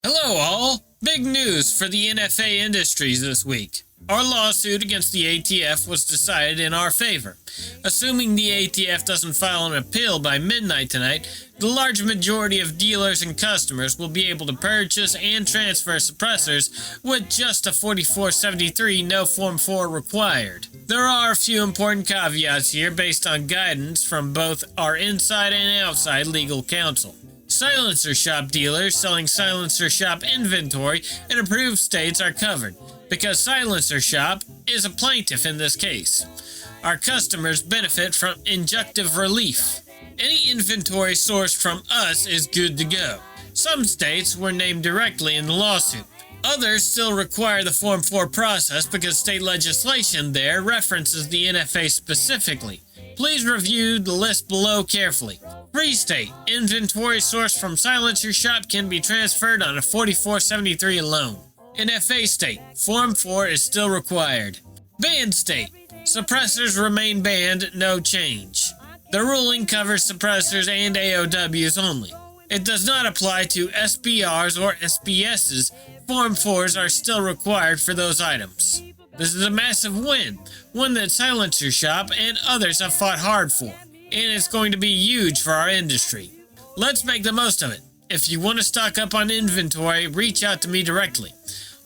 Hello all! Big news for the NFA industries this week. Our lawsuit against the ATF was decided in our favor. Assuming the ATF doesn't file an appeal by midnight tonight, the large majority of dealers and customers will be able to purchase and transfer suppressors with just a 4473 no Form 4 required. There are a few important caveats here based on guidance from both our inside and outside legal counsel. Silencer shop dealers selling silencer shop inventory in approved states are covered, because silencer shop is a plaintiff in this case. Our customers benefit from injunctive relief. Any inventory sourced from us is good to go. Some states were named directly in the lawsuit. Others still require the Form 4 process because state legislation there references the NFA specifically. Please review the list below carefully. Free state, inventory sourced from silencer shop can be transferred on a 4473 alone. NFA state, Form 4 is still required. Banned state, suppressors remain banned, no change. The ruling covers suppressors and AOWs only. It does not apply to SBRs or SBSs. Form 4s are still required for those items. This is a massive win, one that Silencer Shop and others have fought hard for, and it's going to be huge for our industry. Let's make the most of it. If you want to stock up on inventory, reach out to me directly.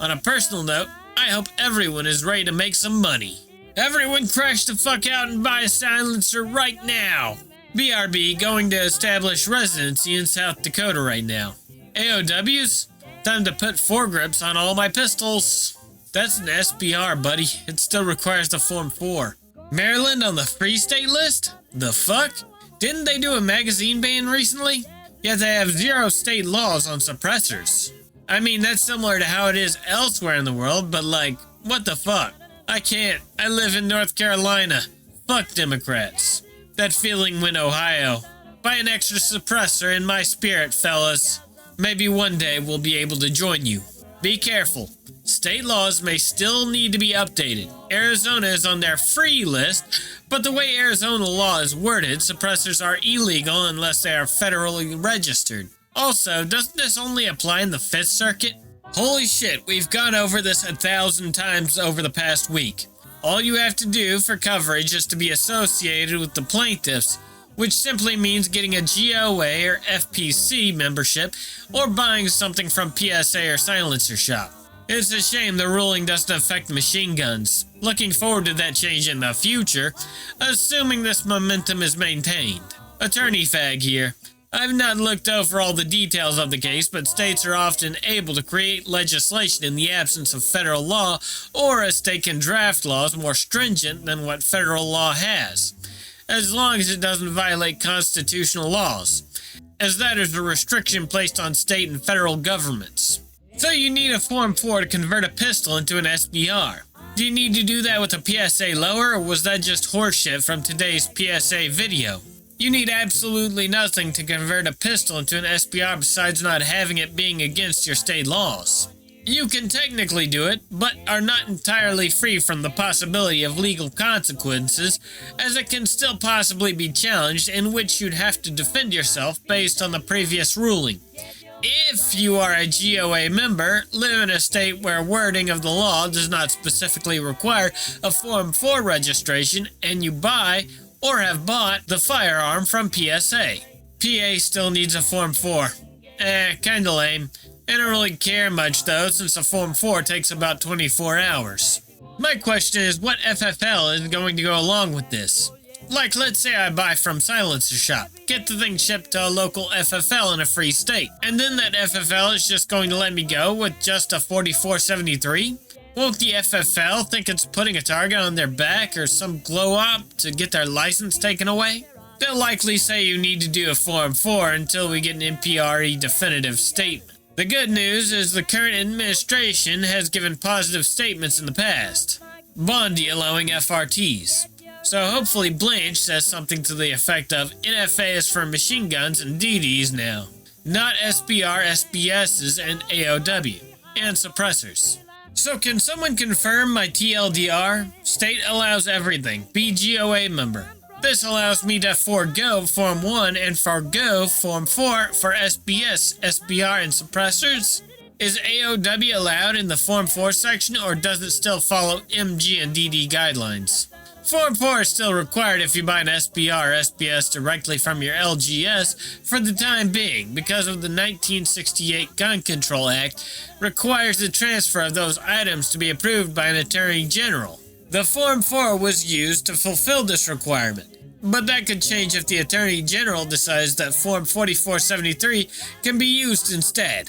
On a personal note, I hope everyone is ready to make some money. Everyone crash the fuck out and buy a silencer right now! BRB going to establish residency in South Dakota right now. AOWs? Time to put foregrips on all my pistols. That's an SBR, buddy. It still requires the Form 4. Maryland on the free state list? The fuck? Didn't they do a magazine ban recently? Yet they have 0 state laws on suppressors. I mean, that's similar to how it is elsewhere in the world, but like, what the fuck? I can't. I live in North Carolina. Fuck Democrats. That feeling when Ohio. Buy an extra suppressor in my spirit, fellas. Maybe one day we'll be able to join you. Be careful. State laws may still need to be updated. Arizona is on their free list, but the way Arizona law is worded, suppressors are illegal unless they are federally registered. Also, doesn't this only apply in the 5th Circuit? Holy shit, we've gone over this 1,000 times over the past week. All you have to do for coverage is to be associated with the plaintiffs, which simply means getting a GOA or FPC membership or buying something from PSA or Silencer Shop. It's a shame the ruling doesn't affect machine guns. Looking forward to that change in the future, assuming this momentum is maintained. Attorney Fag here. I've not looked over all the details of the case, but states are often able to create legislation in the absence of federal law, or a state can draft laws more stringent than what federal law has, as long as it doesn't violate constitutional laws, as that is a restriction placed on state and federal governments. So you need a Form 4 to convert a pistol into an SBR. Do you need to do that with a PSA lower, or was that just horseshit from today's PSA video? You need absolutely nothing to convert a pistol into an SBR besides not having it being against your state laws. You can technically do it, but are not entirely free from the possibility of legal consequences, as it can still possibly be challenged, in which you'd have to defend yourself based on the previous ruling. If you are a GOA member, live in a state where wording of the law does not specifically require a Form 4 registration, and you buy or have bought the firearm from PSA. PA still needs a Form 4. Kinda lame. I don't really care much though, since a Form 4 takes about 24 hours. My question is, what FFL is going to go along with this? Like, let's say I buy from Silencer Shop, get the thing shipped to a local FFL in a free state, and then that FFL is just going to let me go with just a 4473? Won't the FFL think it's putting a target on their back or some glow-up to get their license taken away? They'll likely say you need to do a Form 4 until we get an MPRE definitive statement. The good news is the current administration has given positive statements in the past. Bondi allowing FRTs. So hopefully Blanche says something to the effect of NFA is for machine guns and DDs now, not SBR, SBSs, and AOW, and suppressors. So can someone confirm my TLDR? State allows everything. Be GOA member. This allows me to forego Form 1 and forego Form 4 for SBS, SBR, and suppressors. Is AOW allowed in the Form 4 section, or does it still follow MG and DD guidelines? Form 4 is still required if you buy an SPR or SPS directly from your LGS for the time being, because of the 1968 Gun Control Act requires the transfer of those items to be approved by an Attorney General. The Form 4 was used to fulfill this requirement, but that could change if the Attorney General decides that Form 4473 can be used instead.